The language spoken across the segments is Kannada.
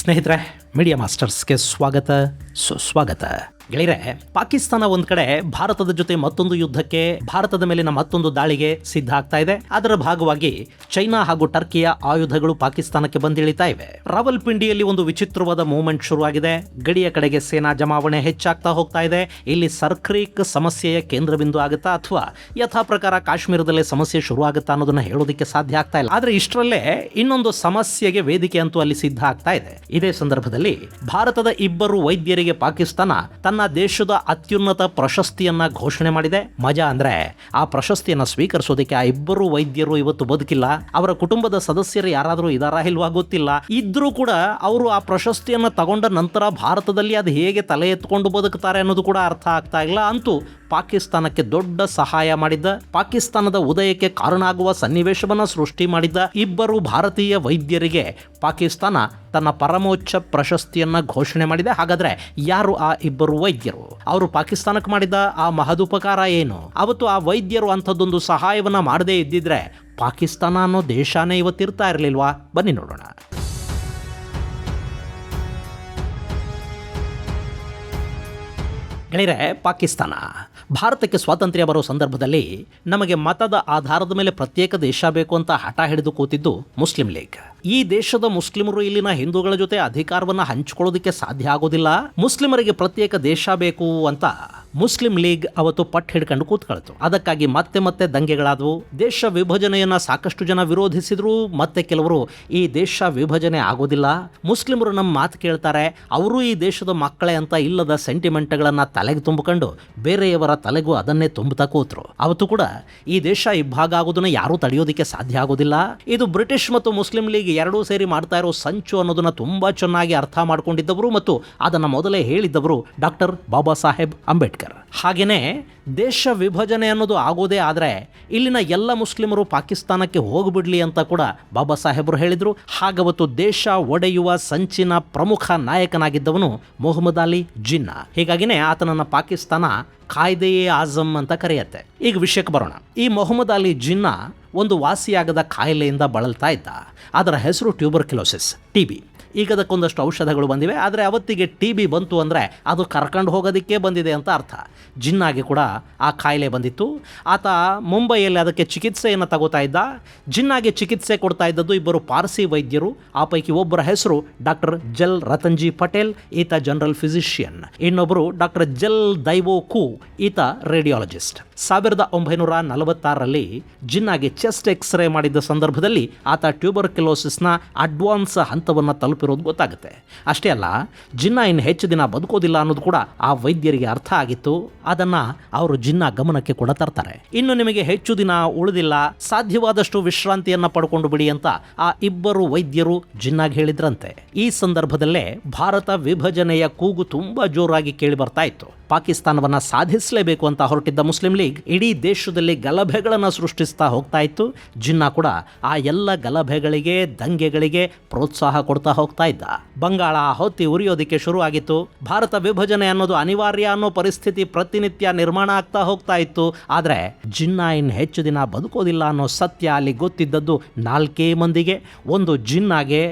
ಸ್ನೇಹಿತರೆ, ಮೀಡಿಯಾ ಮಾಸ್ಟರ್ಸ್ಗೆ ಸ್ವಾಗತ ಸುಸ್ವಾಗತ. ಗೆಳೆಯರೆ, ಪಾಕಿಸ್ತಾನ ಒಂದ್ ಕಡೆ ಭಾರತದ ಜೊತೆ ಮತ್ತೊಂದು ಯುದ್ಧಕ್ಕೆ, ಭಾರತದ ಮೇಲಿನ ಮತ್ತೊಂದು ದಾಳಿಗೆ ಸಿದ್ಧ ಆಗ್ತಾ ಇದೆ. ಅದರ ಭಾಗವಾಗಿ ಚೈನಾ ಹಾಗೂ ಟರ್ಕಿಯ ಆಯುಧಗಳು ಪಾಕಿಸ್ತಾನಕ್ಕೆ ಬಂದಿಳಿತಾ ಇವೆ. ರಾವಲ್ಪಿಂಡಿಯಲ್ಲಿ ಒಂದು ವಿಚಿತ್ರವಾದ ಮೂವ್ಮೆಂಟ್ ಶುರುವಾಗಿದೆ. ಗಡಿಯ ಕಡೆಗೆ ಸೇನಾ ಜಮಾವಣೆ ಹೆಚ್ಚಾಗ್ತಾ ಹೋಗ್ತಾ ಇದೆ. ಇಲ್ಲಿ ಸರ್ಕ್ರೀಕ್ ಸಮಸ್ಯೆಯ ಕೇಂದ್ರ ಬಿಂದು ಆಗುತ್ತಾ ಅಥವಾ ಯಥಾ ಪ್ರಕಾರ ಕಾಶ್ಮೀರದಲ್ಲೇ ಸಮಸ್ಯೆ ಶುರು ಆಗುತ್ತಾ ಅನ್ನೋದನ್ನ ಹೇಳೋದಕ್ಕೆ ಸಾಧ್ಯ ಆಗ್ತಾ ಇಲ್ಲ. ಆದ್ರೆ ಇಷ್ಟರಲ್ಲೇ ಇನ್ನೊಂದು ಸಮಸ್ಯೆಗೆ ವೇದಿಕೆ ಅಂತೂ ಅಲ್ಲಿ ಸಿದ್ಧ ಆಗ್ತಾ ಇದೆ. ಇದೇ ಸಂದರ್ಭದಲ್ಲಿ ಭಾರತದ ಇಬ್ಬರು ವೈದ್ಯರಿಗೆ ಪಾಕಿಸ್ತಾನ ತನ್ನ ದೇಶದ ಅತ್ಯುನ್ನತ ಪ್ರಶಸ್ತಿಯನ್ನ ಘೋಷಣೆ ಮಾಡಿದೆ. ಮಜಾ ಅಂದ್ರೆ ಆ ಪ್ರಶಸ್ತಿಯನ್ನ ಸ್ವೀಕರಿಸೋದಕ್ಕೆ ಆ ಇಬ್ಬರು ವೈದ್ಯರು ಇವತ್ತು ಬದುಕಿಲ್ಲ. ಅವರ ಕುಟುಂಬದ ಸದಸ್ಯರು ಯಾರಾದರೂ ಇದಾರಾ ಇಲ್ವಾ ಗೊತ್ತಿಲ್ಲ. ಇದ್ರೂ ಕೂಡ ಅವರು ಆ ಪ್ರಶಸ್ತಿಯನ್ನ ತಗೊಂಡ ನಂತರ ಭಾರತದಲ್ಲಿ ಅದು ಹೇಗೆ ತಲೆ ಎತ್ಕೊಂಡು ಬದುಕ್ತಾರೆ ಅನ್ನೋದು ಕೂಡ ಅರ್ಥ ಆಗ್ತಾ ಇಲ್ಲ. ಅಂತೂ ಪಾಕಿಸ್ತಾನಕ್ಕೆ ದೊಡ್ಡ ಸಹಾಯ ಮಾಡಿದ್ದ, ಪಾಕಿಸ್ತಾನದ ಉದಯಕ್ಕೆ ಕಾರಣ ಆಗುವ ಸನ್ನಿವೇಶವನ್ನ ಸೃಷ್ಟಿ ಮಾಡಿದ್ದ ಇಬ್ಬರು ಭಾರತೀಯ ವೈದ್ಯರಿಗೆ ಪಾಕಿಸ್ತಾನ ತನ್ನ ಪರಮೋಚ್ಚ ಪ್ರಶಸ್ತಿಯನ್ನ ಘೋಷಣೆ ಮಾಡಿದೆ. ಹಾಗಾದ್ರೆ ಯಾರು ಆ ಇಬ್ಬರು ವೈದ್ಯರು? ಅವರು ಪಾಕಿಸ್ತಾನಕ್ಕೆ ಮಾಡಿದ ಆ ಮಹದುಪಕಾರ ಏನು? ಅವತ್ತು ಆ ವೈದ್ಯರು ಅಂಥದ್ದೊಂದು ಸಹಾಯವನ್ನ ಮಾಡದೇ ಇದ್ದಿದ್ರೆ ಪಾಕಿಸ್ತಾನ ಅನ್ನೋ ದೇಶನೇ ಇವತ್ತಿರ್ತಾ ಇರಲಿಲ್ವಾ? ಬನ್ನಿ ನೋಡೋಣ. ಗೆಳೆಯರೆ, ಪಾಕಿಸ್ತಾನ ಭಾರತಕ್ಕೆ ಸ್ವಾತಂತ್ರ್ಯ ಬರೋ ಸಂದರ್ಭದಲ್ಲಿ ನಮಗೆ ಮತದ ಆಧಾರದ ಮೇಲೆ ಪ್ರತ್ಯೇಕ ದೇಶ ಬೇಕು ಅಂತ ಹಠ ಹಿಡಿದು ಕೂತಿದ್ದು ಮುಸ್ಲಿಂ ಲೀಗ್. ಈ ದೇಶದ ಮುಸ್ಲಿಮರು ಇಲ್ಲಿನ ಹಿಂದೂಗಳ ಜೊತೆ ಅಧಿಕಾರವನ್ನು ಹಂಚಿಕೊಳ್ಳೋದಕ್ಕೆ ಸಾಧ್ಯ ಆಗೋದಿಲ್ಲ. ಮುಸ್ಲಿಮರಿಗೆ ಪ್ರತ್ಯೇಕ ದೇಶ ಬೇಕು ಅಂತ ಮುಸ್ಲಿಂ ಲೀಗ್ ಅವತ್ತು ಪಟ್ಟು ಹಿಡ್ಕೊಂಡು ಕೂತ್ಕೊಳ್ತು. ಅದಕ್ಕಾಗಿ ಮತ್ತೆ ಮತ್ತೆ ದಂಗೆಗಳಾದವು. ದೇಶ ವಿಭಜನೆಯನ್ನ ಸಾಕಷ್ಟು ಜನ ವಿರೋಧಿಸಿದ್ರು. ಮತ್ತೆ ಕೆಲವರು ಈ ದೇಶ ವಿಭಜನೆ ಆಗೋದಿಲ್ಲ, ಮುಸ್ಲಿಮರು ನಮ್ಮ ಮಾತು ಕೇಳ್ತಾರೆ, ಅವರು ಈ ದೇಶದ ಮಕ್ಕಳೇ ಅಂತ ಇಲ್ಲದ ಸೆಂಟಿಮೆಂಟ್ಗಳನ್ನ ತಲೆಗೆ ತುಂಬಿಕೊಂಡು ಬೇರೆಯವರ ತಲೆಗೂ ಅದನ್ನೇ ತುಂಬುತ್ತಾ ಕೂತ್ರು. ಅವತ್ತು ಕೂಡ ಈ ದೇಶ ಇಬ್ಬಾಗ ಆಗೋದನ್ನ ಯಾರೂ ತಡೆಯೋದಕ್ಕೆ ಸಾಧ್ಯ ಆಗೋದಿಲ್ಲ. ಇದು ಬ್ರಿಟಿಷ್ ಮತ್ತು ಮುಸ್ಲಿಂ ಲೀಗ್ ಎರಡೂ ಸೇರಿ ಮಾಡ್ತಾ ಇರೋ ಸಂಚು ಅನ್ನೋದನ್ನ ತುಂಬಾ ಚೆನ್ನಾಗಿ ಅರ್ಥ ಮಾಡ್ಕೊಂಡಿದ್ದವರು ಮತ್ತು ಅದನ್ನ ಮೊದಲೇ ಹೇಳಿದ್ದವರು ಡಾಕ್ಟರ್ ಬಾಬಾ ಸಾಹೇಬ್ ಅಂಬೇಡ್ಕರ್. ಹಾಗೇನೆ ದೇಶ ವಿಭಜನೆ ಅನ್ನೋದು ಆಗೋದೇ ಆದರೆ ಇಲ್ಲಿನ ಎಲ್ಲ ಮುಸ್ಲಿಮರು ಪಾಕಿಸ್ತಾನಕ್ಕೆ ಹೋಗ್ಬಿಡ್ಲಿ ಅಂತ ಕೂಡ ಬಾಬಾ ಸಾಹೇಬರು ಹೇಳಿದ್ರು. ಹಾಗವತ್ತು ದೇಶ ಒಡೆಯುವ ಸಂಚಿನ ಪ್ರಮುಖ ನಾಯಕನಾಗಿದ್ದವನು ಮೊಹಮ್ಮದ್ ಅಲಿ ಜಿನ್ನಾ. ಹೀಗಾಗಿನೇ ಆತನನ್ನ ಪಾಕಿಸ್ತಾನ ಕಾಯ್ದೆಯೇ ಆಜಮ್ ಅಂತ ಕರೆಯುತ್ತೆ. ಈಗ ವಿಷಯಕ್ಕೆ ಬರೋಣ. ಈ ಮೊಹಮ್ಮದ್ ಅಲಿ ಜಿನ್ನಾ ಒಂದು ವಾಸಿಯಾಗದ ಕಾಯಿಲೆಯಿಂದ ಬಳಲ್ತಾ ಇದ್ದ. ಅದರ ಹೆಸರು ಟ್ಯೂಬರ್ಕ್ಯುಲೋಸಿಸ್, TB. ಈಗ ಅದಕ್ಕೊಂದಷ್ಟು ಔಷಧಗಳು ಬಂದಿವೆ, ಆದರೆ ಅವತ್ತಿಗೆ TB ಬಂತು ಅಂದರೆ ಅದು ಕರ್ಕೊಂಡು ಹೋಗೋದಕ್ಕೆ ಬಂದಿದೆ ಅಂತ ಅರ್ಥ. ಜಿನ್ನಾಗೆ ಕೂಡ ಆ ಕಾಯಿಲೆ ಬಂದಿತ್ತು. ಆತ ಮುಂಬೈಯಲ್ಲಿ ಅದಕ್ಕೆ ಚಿಕಿತ್ಸೆಯನ್ನು ತಗೋತಾ ಇದ್ದ. ಜಿನ್ನಾಗೆ ಚಿಕಿತ್ಸೆ ಕೊಡ್ತಾ ಇದ್ದದ್ದು ಇಬ್ಬರು ಪಾರ್ಸಿ ವೈದ್ಯರು. ಆ ಪೈಕಿ ಒಬ್ಬರ ಹೆಸರು ಡಾಕ್ಟರ್ ಜಲ್ ರತನ್ಜಿ ಪಟೇಲ್, ಈತ ಜನರಲ್ ಫಿಸಿಷಿಯನ್. ಇನ್ನೊಬ್ಬರು ಡಾಕ್ಟರ್ ಜಲ್ ದೈವೋ ಕು, ಈತ ರೇಡಿಯಾಲಜಿಸ್ಟ್. 1946ರಲ್ಲಿ ಜಿನ್ನಾಗೆ ಚೆಸ್ಟ್ ಎಕ್ಸ್ರೇ ಮಾಡಿದ್ದ ಸಂದರ್ಭದಲ್ಲಿ ಆತ ಟ್ಯೂಬರ್ಕ್ಯುಲೋಸಿಸ್ನ ಅಡ್ವಾನ್ಸ್ ಹಂತವನ್ನು ತಲುಪಿರೋದು ಗೊತ್ತಾಗುತ್ತೆ. ಅಷ್ಟೇ ಅಲ್ಲ, ಜಿನ್ನಾ ಇನ್ನು ಹೆಚ್ಚು ದಿನ ಬದುಕೋದಿಲ್ಲ ಅನ್ನೋದು ಕೂಡ ಆ ವೈದ್ಯರಿಗೆ ಅರ್ಥ ಆಗಿತ್ತು. ಅದನ್ನ ಅವರು ಜಿನ್ನಾ ಗಮನಕ್ಕೆ ಕೂಡ ತರ್ತಾರೆ. ಇನ್ನು ನಿಮಗೆ ಹೆಚ್ಚು ದಿನ ಉಳಿದಿಲ್ಲ, ಸಾಧ್ಯವಾದಷ್ಟು ವಿಶ್ರಾಂತಿಯನ್ನ ಪಡ್ಕೊಂಡು ಬಿಡಿ ಅಂತ ಆ ಇಬ್ಬರು ವೈದ್ಯರು ಜಿನ್ನಾಗೆ ಹೇಳಿದ್ರಂತೆ. ಈ ಸಂದರ್ಭದಲ್ಲೇ ಭಾರತ ವಿಭಜನೆಯ ಕೂಗು ತುಂಬಾ ಜೋರಾಗಿ ಕೇಳಿ ಬರ್ತಾ ಇತ್ತು. ಪಾಕಿಸ್ತಾನವನ್ನ ಸಾಧಿಸಲೇಬೇಕು ಅಂತ ಹೊರಟಿದ್ದ ಮುಸ್ಲಿಂ ಲೀಗ್ ಇಡೀ ದೇಶದಲ್ಲಿ ಗಲಭೆಗಳನ್ನು ಸೃಷ್ಟಿಸ್ತಾ ಹೋಗ್ತಾ ಇತ್ತು. ಜಿನ್ನಾ ಕೂಡ ಆ ಎಲ್ಲ ಗಲಭೆಗಳಿಗೆ, ದಂಗೆಗಳಿಗೆ ಪ್ರೋತ್ಸಾಹ ಕೊಡ್ತಾ ಹೋಗ್ತಾ ಇದ್ದ. ಬಂಗಾಳ ಹೊತ್ತಿ ಉರಿಯೋದಕ್ಕೆ ಶುರು ಆಗಿತ್ತು. ಭಾರತ ವಿಭಜನೆ ಅನ್ನೋದು ಅನಿವಾರ್ಯ ಅನ್ನೋ ಪರಿಸ್ಥಿತಿ ಪ್ರತಿನಿತ್ಯ ನಿರ್ಮಾಣ ಆಗ್ತಾ ಹೋಗ್ತಾ ಇತ್ತು. ಆದರೆ ಜಿನ್ನಾ ಇನ್ನು ಹೆಚ್ಚು ದಿನ ಬದುಕೋದಿಲ್ಲ ಅನ್ನೋ ಸತ್ಯ ಅಲ್ಲಿ ಗೊತ್ತಿದ್ದದ್ದು 4 ಮಂದಿಗೆ. ಒಂದು ಜಿನ್ನಾಗೆ,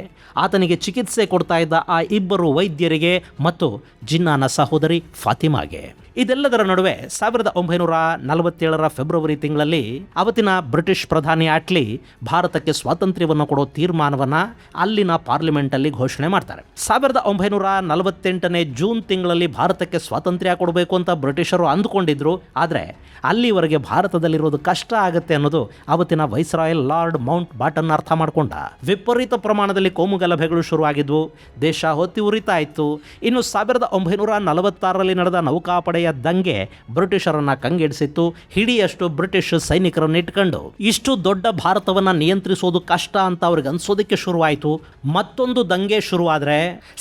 ಆತನಿಗೆ ಚಿಕಿತ್ಸೆ ಕೊಡ್ತಾ ಇದ್ದ ಆ ಇಬ್ಬರು ವೈದ್ಯರಿಗೆ ಮತ್ತು ಜಿನ್ನಾನ ಸಹೋದರಿ ಫಾತಿಮಾಗೆ. ಇದೆಲ್ಲದರ ನಡುವೆ 1947ರ ಫೆಬ್ರವರಿ ತಿಂಗಳಲ್ಲಿ ಅವತ್ತಿನ ಬ್ರಿಟಿಷ್ ಪ್ರಧಾನಿ ಆಟ್ಲಿ ಭಾರತಕ್ಕೆ ಸ್ವಾತಂತ್ರ್ಯವನ್ನು ಕೊಡೋ ತೀರ್ಮಾನವನ್ನು ಅಲ್ಲಿನ ಪಾರ್ಲಿಮೆಂಟಲ್ಲಿ ಘೋಷಣೆ ಮಾಡ್ತಾರೆ. 1948ನೇ ಜೂನ್ ತಿಂಗಳಲ್ಲಿ ಭಾರತಕ್ಕೆ ಸ್ವಾತಂತ್ರ್ಯ ಕೊಡಬೇಕು ಅಂತ ಬ್ರಿಟಿಷರು ಅಂದುಕೊಂಡಿದ್ರು. ಆದರೆ ಅಲ್ಲಿವರೆಗೆ ಭಾರತದಲ್ಲಿರೋದು ಕಷ್ಟ ಆಗುತ್ತೆ ಅನ್ನೋದು ಅವತ್ತಿನ ವೈಸ್ರಾಯಲ್ ಲಾರ್ಡ್ ಮೌಂಟ್ ಬಾಟನ್ ಅರ್ಥ ಮಾಡಿಕೊಂಡ. ವಿಪರೀತ ಪ್ರಮಾಣದಲ್ಲಿ ಕೋಮುಗಲಭೆಗಳು ಶುರುವಾಗಿದ್ವು. ದೇಶ ಹೊತ್ತಿ ಉರಿತಾ ಇತ್ತು. ಇನ್ನು 1946ರಲ್ಲಿ ನಡೆದ ನೌಕಾಪಡೆಯ ದಂಗೆ ಬ್ರಿಟಿಷರನ್ನ ಕಂಗೆಡಿಸಿತ್ತು. ಹಿಡಿಯಷ್ಟು ಬ್ರಿಟಿಷ್ ಸೈನಿಕರನ್ನು ಇಟ್ಕೊಂಡು ಇಷ್ಟು ದೊಡ್ಡ ಭಾರತವನ್ನ ನಿಯಂತ್ರಿಸೋದು ಕಷ್ಟ ಅಂತ ಅವ್ರಿಗೆ ಅನ್ಸೋದಕ್ಕೆ ಶುರುವಾಯಿತು. ಮತ್ತೊಂದು ದಂಗೆ ಶುರುವಾದ್ರೆ,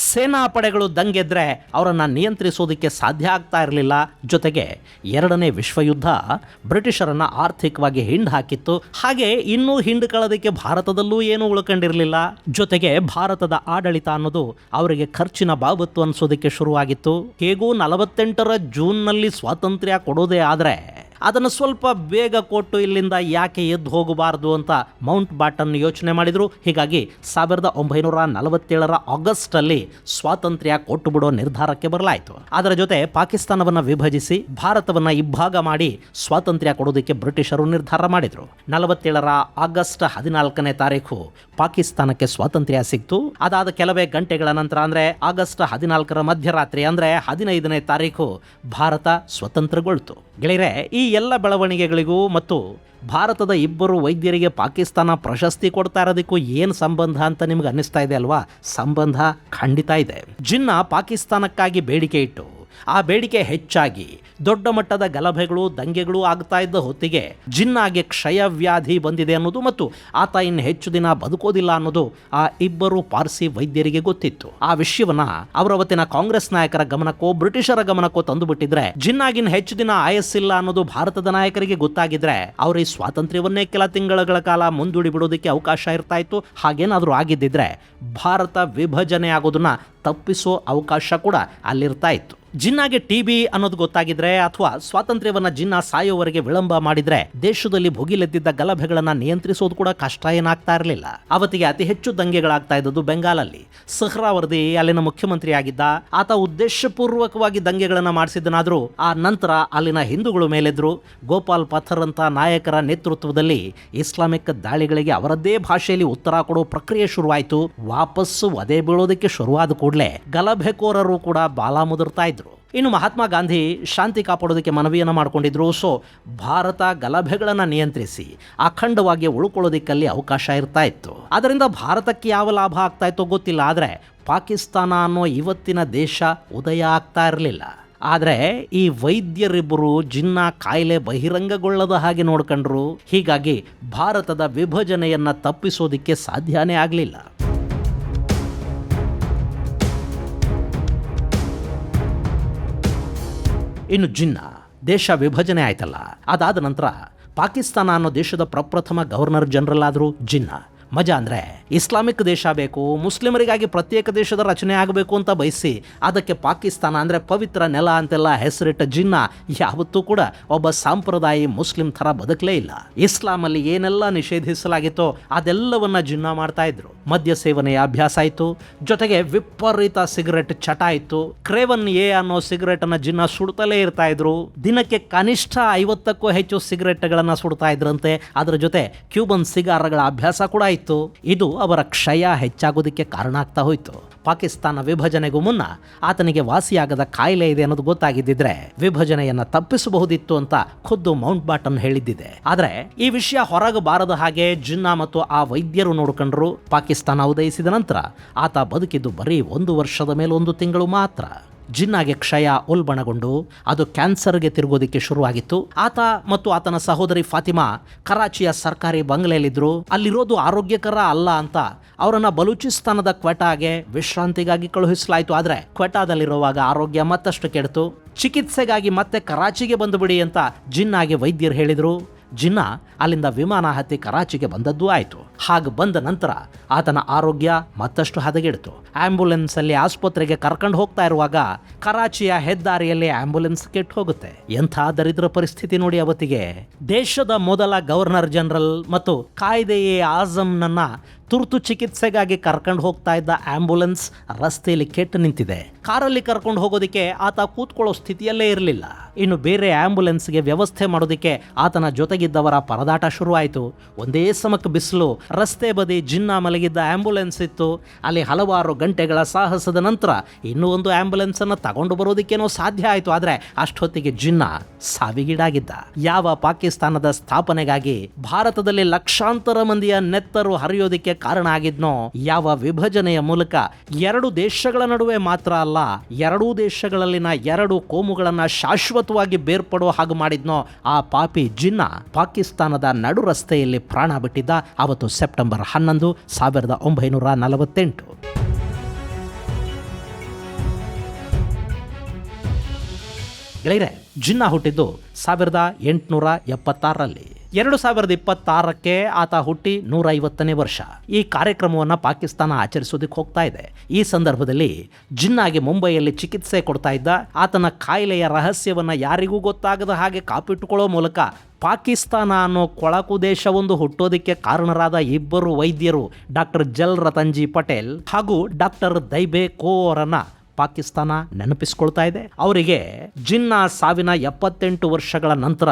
ಸೇನಾ ಪಡೆಗಳು ದಂಗೆದ್ರೆ ಅವರನ್ನ ನಿಯಂತ್ರಿಸೋದಕ್ಕೆ ಸಾಧ್ಯ ಆಗ್ತಾ ಇರಲಿಲ್ಲ. ಜೊತೆಗೆ 2ನೇ ವಿಶ್ವಯುದ್ಧ ಬ್ರಿಟಿಷರನ್ನ ಆರ್ಥಿಕವಾಗಿ ಹಿಂಡು ಹಾಕಿತ್ತು. ಹಾಗೆ ಇನ್ನೂ ಹಿಂಡ್ಕೊಳ್ಳೋದಕ್ಕೆ ಭಾರತದಲ್ಲೂ ಏನೂ ಉಳ್ಕೊಂಡಿರಲಿಲ್ಲ. ಜೊತೆಗೆ ಭಾರತದ ಆಡಳಿತ ಅನ್ನೋದು ಅವರಿಗೆ ಖರ್ಚಿನ ಬಾಬತ್ತು ಅನ್ಸೋದಕ್ಕೆ ಶುರುವಾಗಿತ್ತು. ಹೇಗೂ 48ರ ಜೂನ್ನಲ್ಲಿ ಸ್ವಾತಂತ್ರ್ಯ ಕೊಡೋದೇ ಆದರೆ ಅದನ್ನು ಸ್ವಲ್ಪ ಬೇಗ ಕೊಟ್ಟು ಇಲ್ಲಿಂದ ಯಾಕೆ ಎದ್ದು ಹೋಗಬಾರದು ಅಂತ ಮೌಂಟ್ ಬಾಟನ್ ಯೋಚನೆ ಮಾಡಿದ್ರು. ಹೀಗಾಗಿ 1947 ಆಗಸ್ಟ್ ಅಲ್ಲಿ ಸ್ವಾತಂತ್ರ್ಯ ಕೊಟ್ಟು ಬಿಡೋ ನಿರ್ಧಾರಕ್ಕೆ ಬರಲಾಯಿತು. ಅದರ ಜೊತೆ ಪಾಕಿಸ್ತಾನವನ್ನ ವಿಭಜಿಸಿ ಭಾರತವನ್ನ ಇಬ್ಬಾಗ ಮಾಡಿ ಸ್ವಾತಂತ್ರ್ಯ ಕೊಡೋದಕ್ಕೆ ಬ್ರಿಟಿಷರು ನಿರ್ಧಾರ ಮಾಡಿದ್ರು. 47 ಆಗಸ್ಟ್ 14ನೇ ತಾರೀಕು ಪಾಕಿಸ್ತಾನಕ್ಕೆ ಸ್ವಾತಂತ್ರ್ಯ ಸಿಕ್ತು. ಅದಾದ ಕೆಲವೇ ಗಂಟೆಗಳ ನಂತರ ಅಂದ್ರೆ ಆಗಸ್ಟ್ 14ರ ಮಧ್ಯರಾತ್ರಿ ಅಂದ್ರೆ 15ನೇ ತಾರೀಕು ಭಾರತ ಸ್ವತಂತ್ರಗೊಳ್ತು. ಗೆಳೆಯರೆ, ಈ ಎಲ್ಲ ಬೆಳವಣಿಗೆಗಳಿಗೂ ಮತ್ತು ಭಾರತದ ಇಬ್ಬರು ವೈದ್ಯರಿಗೆ ಪಾಕಿಸ್ತಾನ ಪ್ರಶಸ್ತಿ ಕೊಡ್ತಾ ಇರೋದಕ್ಕೂ ಏನು ಸಂಬಂಧ ಅಂತ ನಿಮ್ಗೆ ಅನ್ನಿಸ್ತಾ ಇದೆ ಅಲ್ವಾ? ಸಂಬಂಧ ಖಂಡಿತ ಇದೆ. ಜಿನ್ನಾ ಪಾಕಿಸ್ತಾನಕ್ಕಾಗಿ ಬೇಡಿಕೆ ಇಟ್ಟು ಆ ಬೇಡಿಕೆ ಹೆಚ್ಚಾಗಿ ದೊಡ್ಡ ಮಟ್ಟದ ಗಲಭೆಗಳು ದಂಗೆಗಳು ಆಗ್ತಾ ಇದ್ದ ಹೊತ್ತಿಗೆ ಜಿನ್ನಾಗೆ ಕ್ಷಯವ್ಯಾಧಿ ಬಂದಿದೆ ಅನ್ನೋದು ಮತ್ತು ಆತ ಇನ್ನು ಹೆಚ್ಚು ದಿನ ಬದುಕೋದಿಲ್ಲ ಅನ್ನೋದು ಆ ಇಬ್ಬರು ಪಾರ್ಸಿ ವೈದ್ಯರಿಗೆ ಗೊತ್ತಿತ್ತು. ಆ ವಿಷಯವನ್ನ ಅವರವತ್ತಿನ ಕಾಂಗ್ರೆಸ್ ನಾಯಕರ ಗಮನಕ್ಕೋ ಬ್ರಿಟಿಷರ ಗಮನಕ್ಕೋ ತಂದುಬಿಟ್ಟಿದ್ರೆ ಜಿನ್ನಾಗಿನ ಹೆಚ್ಚು ದಿನ ಆಯಸ್ಸಿಲ್ಲ ಅನ್ನೋದು ಭಾರತದ ನಾಯಕರಿಗೆ ಗೊತ್ತಾಗಿದ್ರೆ ಅವರು ಈ ಸ್ವಾತಂತ್ರ್ಯವನ್ನೇ ಕೆಲ ತಿಂಗಳ ಕಾಲ ಮುಂದೂಡಿ ಬಿಡೋದಕ್ಕೆ ಅವಕಾಶ ಇರ್ತಾ ಇತ್ತು. ಹಾಗೇನಾದರೂ ಆಗಿದ್ದಿದ್ರೆ ಭಾರತ ವಿಭಜನೆ ಆಗೋದನ್ನ ತಪ್ಪಿಸೋ ಅವಕಾಶ ಕೂಡ ಅಲ್ಲಿರ್ತಾ ಇತ್ತು. ಜಿನ್ನಾಗೆ ಟಿಬಿ ಅನ್ನೋದು ಗೊತ್ತಾಗಿದ್ರೆ ಅಥವಾ ಸ್ವಾತಂತ್ರ್ಯವನ್ನ ಜಿನ್ನಾ ಸಾಯೋವರೆಗೆ ವಿಳಂಬ ಮಾಡಿದ್ರೆ ದೇಶದಲ್ಲಿ ಭುಗಿಲೆದ್ದಿದ್ದ ಗಲಭೆಗಳನ್ನ ನಿಯಂತ್ರಿಸೋದು ಕೂಡ ಕಷ್ಟ ಏನಾಗ್ತಾ ಇರಲಿಲ್ಲ. ಅವತ್ತಿಗೆ ಅತಿ ಹೆಚ್ಚು ದಂಗೆಗಳಾಗ್ತಾ ಇದ್ದದ್ದು ಬೆಂಗಾಲಲ್ಲಿ. ಸಹ್ರಾವರ್ದಿ ಅಲ್ಲಿನ ಮುಖ್ಯಮಂತ್ರಿ ಆಗಿದ್ದ. ಆತ ಉದ್ದೇಶಪೂರ್ವಕವಾಗಿ ದಂಗೆಗಳನ್ನ ಮಾಡಿಸಿದ್ದನಾದ್ರೂ ಆ ನಂತರ ಅಲ್ಲಿನ ಹಿಂದೂಗಳು ಮೇಲೆದ್ರು. ಗೋಪಾಲ್ ಪಥರ್ ಅಂತ ನಾಯಕರ ನೇತೃತ್ವದಲ್ಲಿ ಇಸ್ಲಾಮಿಕ್ ದಾಳಿಗಳಿಗೆ ಅವರದ್ದೇ ಭಾಷೆಯಲ್ಲಿ ಉತ್ತರ ಕೊಡೋ ಪ್ರಕ್ರಿಯೆ ಶುರುವಾಯಿತು. ವಾಪಸ್ಸು ವಧೆ ಬೀಳೋದಕ್ಕೆ ಶುರುವಾದ ಕೂಡಲೇ ಗಲಭೆಕೋರರು ಕೂಡ ಬಾಲ ಮುದುರ್ತಾ ಇದ್ರು. ಇನ್ನು ಮಹಾತ್ಮ ಗಾಂಧಿ ಶಾಂತಿ ಕಾಪಾಡೋದಕ್ಕೆ ಮನವಿಯನ್ನು ಮಾಡಿಕೊಂಡಿದ್ರು. ಸೊ ಭಾರತ ಗಲಭೆಗಳನ್ನು ನಿಯಂತ್ರಿಸಿ ಅಖಂಡವಾಗಿ ಉಳ್ಕೊಳ್ಳೋದಕ್ಕಲ್ಲಿ ಅವಕಾಶ ಇರ್ತಾ ಇತ್ತು. ಅದರಿಂದ ಭಾರತಕ್ಕೆ ಯಾವ ಲಾಭ ಆಗ್ತಾ ಇತ್ತೋ ಗೊತ್ತಿಲ್ಲ. ಆದರೆ ಪಾಕಿಸ್ತಾನ ಅನ್ನೋ ಇವತ್ತಿನ ದೇಶ ಉದಯ ಆಗ್ತಾ ಇರಲಿಲ್ಲ. ಆದರೆ ಈ ವೈದ್ಯರಿಬ್ಬರು ಜಿನ್ನಾ ಕಾಯಿಲೆ ಬಹಿರಂಗಗೊಳ್ಳದ ಹಾಗೆ ನೋಡ್ಕೊಂಡ್ರು. ಹೀಗಾಗಿ ಭಾರತದ ವಿಭಜನೆಯನ್ನು ತಪ್ಪಿಸೋದಕ್ಕೆ ಸಾಧ್ಯನೇ ಆಗಲಿಲ್ಲ. ಇನ್ನು ಜಿನ್ನಾ ದೇಶ ವಿಭಜನೆ ಆಯ್ತಲ್ಲ, ಅದಾದ ನಂತರ ಪಾಕಿಸ್ತಾನ ಅನ್ನೋ ದೇಶದ ಪ್ರಪ್ರಥಮ ಗವರ್ನರ್ ಜನರಲ್ ಆದರೂ ಜಿನ್ನಾ. ಮಜಾ ಅಂದರೆ ಇಸ್ಲಾಮಿಕ್ ದೇಶ ಬೇಕು, ಮುಸ್ಲಿಮರಿಗಾಗಿ ಪ್ರತ್ಯೇಕ ದೇಶದ ರಚನೆ ಆಗಬೇಕು ಅಂತ ಬಯಸಿ ಅದಕ್ಕೆ ಪಾಕಿಸ್ತಾನ ಅಂದರೆ ಪವಿತ್ರ ನೆಲ ಅಂತೆಲ್ಲ ಹೆಸರಿಟ್ಟ ಜಿನ್ನಾ ಯಾವತ್ತೂ ಕೂಡ ಒಬ್ಬ ಸಾಂಪ್ರದಾಯಿ ಮುಸ್ಲಿಂ ಥರ ಬದುಕಲೇ ಇಲ್ಲ. ಇಸ್ಲಾಮಲ್ಲಿ ಏನೆಲ್ಲ ನಿಷೇಧಿಸಲಾಗಿತ್ತೋ ಅದೆಲ್ಲವನ್ನ ಜಿನ್ನಾ ಮಾಡ್ತಾ ಇದ್ರು. ಮದ್ಯ ಸೇವನೆಯ ಅಭ್ಯಾಸ ಆಯಿತು, ಜೊತೆಗೆ ವಿಪರೀತ ಸಿಗರೆಟ್ ಚಟ ಇತ್ತು. ಕ್ರೇವನ್ ಎ ಅನ್ನೋ ಸಿಗರೆಟ್ ಅನ್ನ ಜಿನ್ನಾ ಸುಡ್ತಲೇ ಇರ್ತಾ ಇದ್ರು. ದಿನಕ್ಕೆ ಕನಿಷ್ಠ 50ಕ್ಕೂ ಹೆಚ್ಚು ಸಿಗರೆಟ್ಗಳನ್ನ ಸುಡ್ತಾ ಇದ್ರಂತೆ. ಅದರ ಜೊತೆ ಕ್ಯೂಬನ್ ಸಿಗಾರಗಳ ಅಭ್ಯಾಸ ಕೂಡ ಇತ್ತು. ಇದು ಅವರ ಕ್ಷಯ ಹೆಚ್ಚಾಗೋದಕ್ಕೆ ಕಾರಣ ಆಗ್ತಾ ಹೋಯ್ತು. ಪಾಕಿಸ್ತಾನ ವಿಭಜನೆಗೂ ಮುನ್ನ ಆತನಿಗೆ ವಾಸಿಯಾಗದ ಕಾಯಿಲೆ ಇದೆ ಅನ್ನೋದು ಗೊತ್ತಾಗಿದ್ದಿದ್ರೆ ವಿಭಜನೆಯನ್ನ ತಪ್ಪಿಸಬಹುದಿತ್ತು ಅಂತ ಖುದ್ದು ಮೌಂಟ್ ಬಾಟನ್ ಹೇಳಿದ್ದಿದೆ. ಆದ್ರೆ ಈ ವಿಷಯ ಹೊರಗೆ ಬಾರದ ಹಾಗೆ ಜಿನ್ನಾ ಮತ್ತು ಆ ವೈದ್ಯರು ನೋಡ್ಕೊಂಡ್ರು. ಪಾಕಿಸ್ತಾನ ಉದಯಿಸಿದ ನಂತರ ಆತ ಬದುಕಿದ್ದು ಬರೀ 1 ವರ್ಷದ ಮೇಲೆ 1 ತಿಂಗಳು ಮಾತ್ರ. ಜಿನ್ನಾಗೆ ಕ್ಷಯ ಉಲ್ಬಣಗೊಂಡು ಅದು ಕ್ಯಾನ್ಸರ್ಗೆ ತಿರುಗೋದಿಕ್ಕೆ ಶುರುವಾಗಿತ್ತು. ಆತ ಮತ್ತು ಆತನ ಸಹೋದರಿ ಫಾತಿಮಾ ಕರಾಚಿಯ ಸರ್ಕಾರಿ ಬಂಗ್ಲೆಯಲ್ಲಿದ್ದರು. ಅಲ್ಲಿರೋದು ಆರೋಗ್ಯಕರ ಅಲ್ಲ ಅಂತ ಅವರನ್ನ ಬಲೂಚಿಸ್ತಾನದ ಕ್ವೆಟಾಗೆ ವಿಶ್ರಾಂತಿಗಾಗಿ ಕಳುಹಿಸಲಾಯಿತು. ಆದರೆ ಕ್ವೆಟಾದಲ್ಲಿರುವಾಗ ಆರೋಗ್ಯ ಮತ್ತಷ್ಟು ಕೆಡ್ತು. ಚಿಕಿತ್ಸೆಗಾಗಿ ಮತ್ತೆ ಕರಾಚಿಗೆ ಬಂದುಬಿಡಿ ಅಂತ ಜಿನ್ನಾಗೆ ವೈದ್ಯರು ಹೇಳಿದರು. ಜಿನ್ನಾ ಅಲ್ಲಿಂದ ವಿಮಾನ ಹತ್ತಿ ಕರಾಚಿಗೆ ಬಂದದ್ದು ಆಯಿತು. ಹಾಗೆ ಬಂದ ನಂತರ ಆತನ ಆರೋಗ್ಯ ಮತ್ತಷ್ಟು ಹದಗೆಡ್ತು. ಆಂಬ್ಯುಲೆನ್ಸ್ ಅಲ್ಲಿ ಆಸ್ಪತ್ರೆಗೆ ಕರ್ಕೊಂಡು ಹೋಗ್ತಾ ಇರುವಾಗ ಕರಾಚಿಯ ಹೆದ್ದಾರಿಯಲ್ಲಿ ಆಂಬ್ಯುಲೆನ್ಸ್ ಕೆಟ್ಟು ಹೋಗುತ್ತೆ. ಎಂಥ ದರಿದ್ರ ಪರಿಸ್ಥಿತಿ ನೋಡಿ ಅವತ್ತಿಗೆ. ದೇಶದ ಮೊದಲ ಗವರ್ನರ್ ಜನರಲ್ ಮತ್ತು ಕಾಯ್ದೆಯೇ ಆಜಮ್ನನ್ನ ತುರ್ತು ಚಿಕಿತ್ಸೆಗಾಗಿ ಕರ್ಕೊಂಡು ಹೋಗ್ತಾ ಇದ್ದ ಆಂಬ್ಯುಲೆನ್ಸ್ ರಸ್ತೆಯಲ್ಲಿ ಕೆಟ್ಟು ನಿಂತಿದೆ. ಕಾರಲ್ಲಿ ಕರ್ಕೊಂಡು ಹೋಗೋದಕ್ಕೆ ಆತ ಕೂತ್ಕೊಳ್ಳೋ ಸ್ಥಿತಿಯಲ್ಲೇ ಇರಲಿಲ್ಲ. ಇನ್ನು ಬೇರೆ ಆಂಬ್ಯುಲೆನ್ಸ್ಗೆ ವ್ಯವಸ್ಥೆ ಮಾಡೋದಕ್ಕೆ ಆತನ ಜೊತೆಗಿದ್ದವರ ಪರದಾಟ ಶುರುವಾಯಿತು. ಒಂದೇ ಸಮಕ್ಕೆ ಬಿಸಿಲು, ರಸ್ತೆ ಬದಿ ಜಿನ್ನಾ ಮಲಗಿದ್ದ ಆಂಬ್ಯುಲೆನ್ಸ್ ಇತ್ತು. ಅಲ್ಲಿ ಹಲವಾರು ಗಂಟೆಗಳ ಸಾಹಸದ ನಂತರ ಇನ್ನೂ ಒಂದು ಆಂಬ್ಯುಲೆನ್ಸ್ ಅನ್ನು ತಗೊಂಡು ಬರೋದಕ್ಕೇನೋ ಸಾಧ್ಯ ಆಯಿತು. ಆದರೆ ಅಷ್ಟೊತ್ತಿಗೆ ಜಿನ್ನಾ ಸಾವಿಗೀಡಾಗಿದ್ದ. ಯಾವ ಪಾಕಿಸ್ತಾನದ ಸ್ಥಾಪನೆಗಾಗಿ ಭಾರತದಲ್ಲಿ ಲಕ್ಷಾಂತರ ಮಂದಿಯ ನೆತ್ತರು ಹರಿಯೋದಕ್ಕೆ ಕಾರಣ ಆಗಿದ್ನೋ, ಯಾವ ವಿಭಜನೆಯ ಮೂಲಕ 2 ದೇಶಗಳ ನಡುವೆ ಮಾತ್ರ ಅಲ್ಲ 2 ದೇಶಗಳಲ್ಲಿನ 2 ಕೋಮುಗಳನ್ನ ಶಾಶ್ವತವಾಗಿ ಬೇರ್ಪಡೋ ಹಾಗೆ ಮಾಡಿದ್ನೋ, ಆ ಪಾಪಿ ಜಿನ್ನಾ ಪಾಕಿಸ್ತಾನದ ನಡು ರಸ್ತೆಯಲ್ಲಿ ಪ್ರಾಣ ಬಿಟ್ಟಿದ್ದ. ಅವತ್ತು ಸೆಪ್ಟೆಂಬರ್ 11, 1948. ಗೆಳೆಯರೆ, ಜಿನ್ನಾ ಹುಟ್ಟಿದ್ದು 1876ರಲ್ಲಿ. 2026ಕ್ಕೆ ಆತ ಹುಟ್ಟಿ 150ನೇ ವರ್ಷ. ಈ ಕಾರ್ಯಕ್ರಮವನ್ನು ಪಾಕಿಸ್ತಾನ ಆಚರಿಸೋದಕ್ಕೆ ಹೋಗ್ತಾ ಇದೆ. ಈ ಸಂದರ್ಭದಲ್ಲಿ ಜಿನ್ನಾಗೆ ಮುಂಬೈಯಲ್ಲಿ ಚಿಕಿತ್ಸೆ ಕೊಡ್ತಾ ಇದ್ದ ಆತನ ಕಾಯಿಲೆಯ ರಹಸ್ಯವನ್ನು ಯಾರಿಗೂ ಗೊತ್ತಾಗದ ಹಾಗೆ ಕಾಪಿಟ್ಟುಕೊಳ್ಳೋ ಮೂಲಕ ಪಾಕಿಸ್ತಾನ ಅನ್ನೋ ಕೊಳಕು ದೇಶವೊಂದು ಹುಟ್ಟೋದಕ್ಕೆ ಕಾರಣರಾದ ಇಬ್ಬರು ವೈದ್ಯರು ಡಾಕ್ಟರ್ ಜಲ್ ರತನ್ಜಿ ಪಟೇಲ್ ಹಾಗೂ ಡಾಕ್ಟರ್ ದೈಬೆ ಕೋರನ್ನ ಪಾಕಿಸ್ತಾನ ನೆನಪಿಸ್ಕೊಳ್ತಾ ಇದೆ. ಅವರಿಗೆ ಜಿನ್ನಾ ಸಾವಿನ 78 ವರ್ಷಗಳ ನಂತರ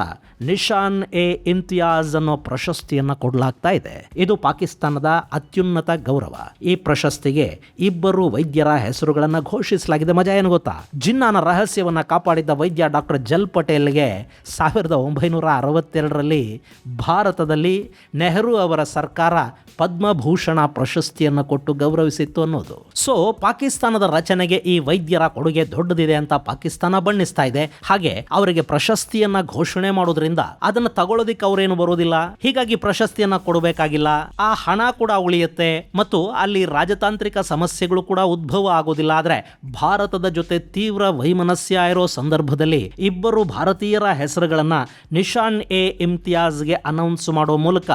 ನಿಶಾನ್ ಎ ಇಮ್ತಿಯಾಜ್ ಅನ್ನೋ ಪ್ರಶಸ್ತಿಯನ್ನು ಕೊಡಲಾಗ್ತಾ ಇದೆ. ಇದು ಪಾಕಿಸ್ತಾನದ ಅತ್ಯುನ್ನತ ಗೌರವ. ಈ ಪ್ರಶಸ್ತಿಗೆ ಇಬ್ಬರು ವೈದ್ಯರ ಹೆಸರುಗಳನ್ನು ಘೋಷಿಸಲಾಗಿದೆ. ಮಜಾ ಏನು ಗೊತ್ತಾ? ಜಿನ್ನಾನ ರಹಸ್ಯವನ್ನು ಕಾಪಾಡಿದ್ದ ವೈದ್ಯ ಡಾಕ್ಟರ್ ಜಲ್ ಪಟೇಲ್ಗೆ 1962ರಲ್ಲಿ ಭಾರತದಲ್ಲಿ ನೆಹರು ಅವರ ಸರ್ಕಾರ ಪದ್ಮಭೂಷಣ ಪ್ರಶಸ್ತಿಯನ್ನು ಕೊಟ್ಟು ಗೌರವಿಸಿತ್ತು ಅನ್ನೋದು. ಸೊ ಪಾಕಿಸ್ತಾನದ ರಚನೆಗೆ ಈ ವೈದ್ಯರ ಕೊಡುಗೆ ದೊಡ್ಡದಿದೆ ಅಂತ ಪಾಕಿಸ್ತಾನ ಬಣ್ಣಿಸ್ತಾ ಇದೆ. ಹಾಗೆ ಅವರಿಗೆ ಪ್ರಶಸ್ತಿಯನ್ನ ಘೋಷಣೆ ಮಾಡೋದ್ರಿಂದ ಅದನ್ನು ತಗೊಳ್ಳೋದಿಕ್ಕೆ ಅವರೇನು ಬರೋದಿಲ್ಲ. ಹೀಗಾಗಿ ಪ್ರಶಸ್ತಿಯನ್ನ ಕೊಡಬೇಕಾಗಿಲ್ಲ. ಆ ಹಣ ಕೂಡ ಉಳಿಯುತ್ತೆ ಮತ್ತು ಅಲ್ಲಿ ರಾಜತಾಂತ್ರಿಕ ಸಮಸ್ಯೆಗಳು ಕೂಡ ಉದ್ಭವ ಆಗೋದಿಲ್ಲ. ಆದ್ರೆ ಭಾರತದ ಜೊತೆ ತೀವ್ರ ವೈಮನಸ್ಯ ಇರೋ ಸಂದರ್ಭದಲ್ಲಿ ಇಬ್ಬರು ಭಾರತೀಯರ ಹೆಸರುಗಳನ್ನ ನಿಶಾನ್ ಎ ಇಮ್ತಿಯಾಜ್ಗೆ ಅನೌನ್ಸ್ ಮಾಡೋ ಮೂಲಕ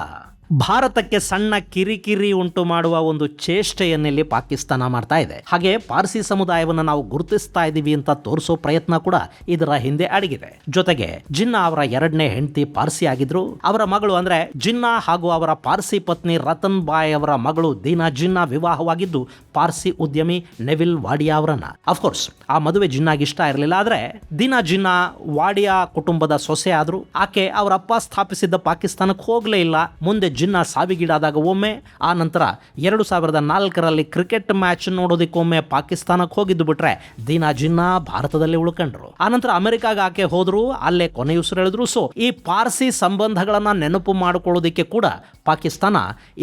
ಭಾರತಕ್ಕೆ ಸಣ್ಣ ಕಿರಿಕಿರಿ ಉಂಟು ಮಾಡುವ ಒಂದು ಚೇಷ್ಟೆಯನ್ನಿಲ್ಲಿ ಪಾಕಿಸ್ತಾನ ಮಾಡ್ತಾ ಇದೆ. ಹಾಗೆ ಪಾರ್ಸಿ ಸಮುದಾಯವನ್ನು ನಾವು ಗುರುತಿಸ್ತಾ ಇದ್ದೀವಿ ಅಂತ ತೋರಿಸೋ ಪ್ರಯತ್ನ ಕೂಡ ಇದರ ಹಿಂದೆ ಅಡಗಿದೆ. ಜೊತೆಗೆ ಜಿನ್ನಾ ಅವರ 2ನೇ ಹೆಂಡತಿ ಪಾರ್ಸಿ ಆಗಿದ್ರು. ಅವರ ಮಗಳು ಅಂದ್ರೆ ಜಿನ್ನಾ ಹಾಗೂ ಅವರ ಪಾರ್ಸಿ ಪತ್ನಿ ರತನ್ ಬಾಯ್ ಅವರ ಮಗಳು ದೀನಾ ಜಿನ್ನಾ ವಿವಾಹವಾಗಿದ್ದು ಪಾರ್ಸಿ ಉದ್ಯಮಿ ನೆವಿಲ್ ವಾಡಿಯಾ ಅವರನ್ನ. ಅಫ್ಕೋರ್ಸ್ ಆ ಮದುವೆ ಜಿನ್ನಾಗಿ ಇಷ್ಟ ಇರಲಿಲ್ಲ. ಆದ್ರೆ ದೀನಾ ಜಿನ್ನಾ ವಾಡಿಯಾ ಕುಟುಂಬದ ಸೊಸೆ ಆದ್ರು. ಆಕೆ ಅವರ ಅಪ್ಪ ಸ್ಥಾಪಿಸಿದ್ದ ಪಾಕಿಸ್ತಾನಕ್ಕೆ ಹೋಗಲೇ ಇಲ್ಲ. ಮುಂದೆ ಜಿನ್ನಾ ಸಾವಿಗೀಡಾದಾಗ ಒಮ್ಮೆ, ಆ ನಂತರ 2004ರಲ್ಲಿ ಕ್ರಿಕೆಟ್ ಮ್ಯಾಚ್ ನೋಡೋದಕ್ಕೊಮ್ಮೆ ಪಾಕಿಸ್ತಾನಕ್ಕೆ ಹೋಗಿದ್ದು ಬಿಟ್ರೆ ದೀನಾ ಜಿನ್ನಾ ಭಾರತದಲ್ಲಿ ಉಳ್ಕೊಂಡ್ರು. ಆ ನಂತರ ಅಮೆರಿಕಾಗ ಆಕೆ ಹೋದ್ರು, ಅಲ್ಲೇ ಕೊನೆಯುಸಿರೆಳೆದ್ರು. ಸೊ ಈ ಪಾರ್ಸಿ ಸಂಬಂಧಗಳನ್ನ ನೆನಪು ಮಾಡಿಕೊಳ್ಳೋದಕ್ಕೆ ಕೂಡ ಪಾಕಿಸ್ತಾನ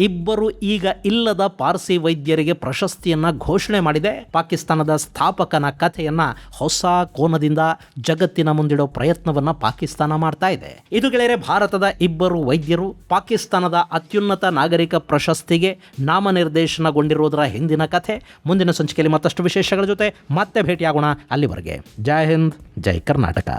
ಇಬ್ಬರು ಈಗ ಇಲ್ಲದ ಪಾರ್ಸಿ ವೈದ್ಯರಿಗೆ ಪ್ರಶಸ್ತಿಯನ್ನ ಘೋಷಣೆ ಮಾಡಿದೆ. ಪಾಕಿಸ್ತಾನದ ಸ್ಥಾಪಕನ ಕಥೆಯನ್ನ ಹೊಸ ಕೋನದಿಂದ ಜಗತ್ತಿನ ಮುಂದಿಡೋ ಪ್ರಯತ್ನವನ್ನ ಪಾಕಿಸ್ತಾನ ಮಾಡ್ತಾ ಇದೆ. ಇದು ಗೆಳೆಯರೆ ಭಾರತದ ಇಬ್ಬರು ವೈದ್ಯರು ಪಾಕಿಸ್ತಾನದ ಅತ್ಯುನ್ನತ ನಾಗರಿಕ ಪ್ರಶಸ್ತಿಗೆ ನಾಮನಿರ್ದೇಶನಗೊಂಡಿರುವುದರ ಹಿಂದಿನ ಕಥೆ. ಮುಂದಿನ ಸಂಚಿಕೆಯಲ್ಲಿ ಮತ್ತಷ್ಟು ವಿಶೇಷಗಳ ಜೊತೆ ಮತ್ತೆ ಭೇಟಿಯಾಗೋಣ. ಅಲ್ಲಿವರೆಗೆ ಜೈ ಹಿಂದ್, ಜೈ ಕರ್ನಾಟಕ.